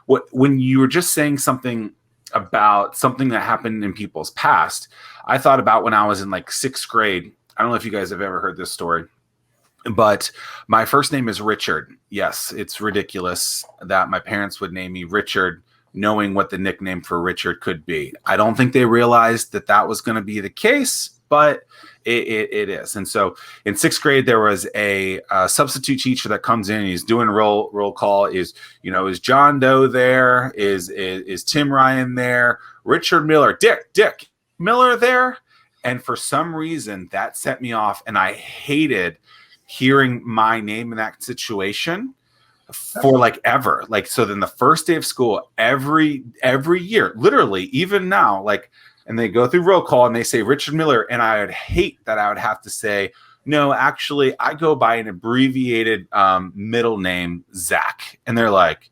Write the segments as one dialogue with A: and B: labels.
A: when you were just saying something about something that happened in people's past, I thought about when I was in like 6th grade. I don't know if you guys have ever heard this story, but my first name is Richard. Yes, it's ridiculous that my parents would name me Richard, knowing what the nickname for Richard could be. I don't think they realized that that was going to be the case, but it is. And so in 6th grade, there was a substitute teacher that comes in. He's doing roll call. Is John Doe there? Is Tim Ryan there? Richard Miller, Dick Miller there? And for some reason, that set me off, and I hated hearing my name in that situation for like ever. Like, so then the first day of school, every year, literally, even now, like, and they go through roll call and they say Richard Miller, and I would hate that I would have to say, no, actually, I go by an abbreviated middle name, Zack. And they're like,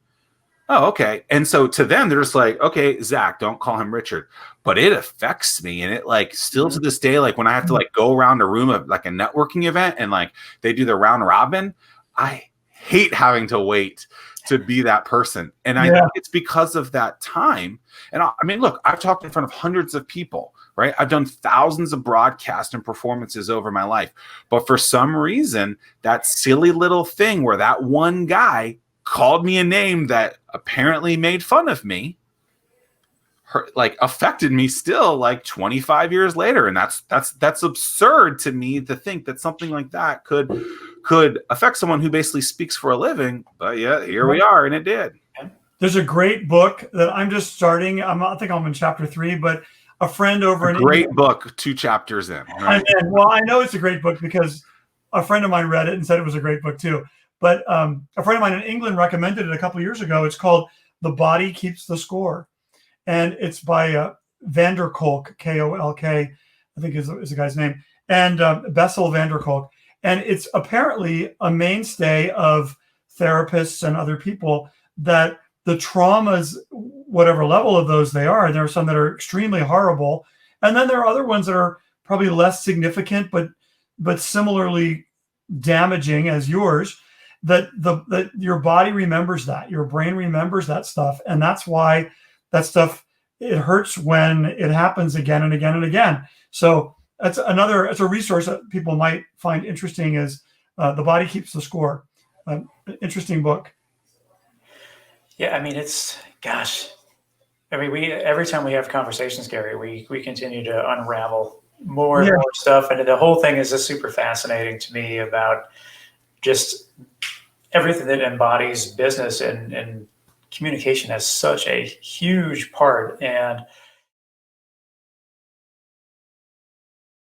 A: oh, okay. And so to them, they're just like, okay, Zack, don't call him Richard. But it affects me. And it like still to this day, like when I have to like go around a room of like a networking event and like they do the round robin, I hate having to wait to be that person. And I think it's because of that time. And I mean, look, I've talked in front of hundreds of people, right? I've done thousands of broadcasts and performances over my life. But for some reason, that silly little thing where that one guy called me a name that apparently made fun of me, like affected me still like 25 years later. And that's absurd to me to think that something like that could affect someone who basically speaks for a living. But yeah, here we are, and it did.
B: There's a great book that I'm just starting. I think I'm in chapter 3, but a friend over in
A: great
B: England,
A: book, 2 chapters in. Right?
B: Well, I know it's a great book because a friend of mine read it and said it was a great book too. But a friend of mine in England recommended it a couple of years ago. It's called The Body Keeps the Score. And it's by van der Kolk, K-O-L-K, I think is the guy's name, and Bessel van der Kolk. And it's apparently a mainstay of therapists and other people that the traumas, whatever level of those they are, there are some that are extremely horrible. And then there are other ones that are probably less significant, but similarly damaging as yours, that your body remembers that, your brain remembers that stuff. And that's why that stuff, it hurts when it happens again and again and again. So it's a resource that people might find interesting, is The Body Keeps the Score. Interesting book.
C: Yeah, I mean, every time we have conversations, Gary, we continue to unravel more and more stuff. And the whole thing is just super fascinating to me about just everything that embodies business, and communication has such a huge part. And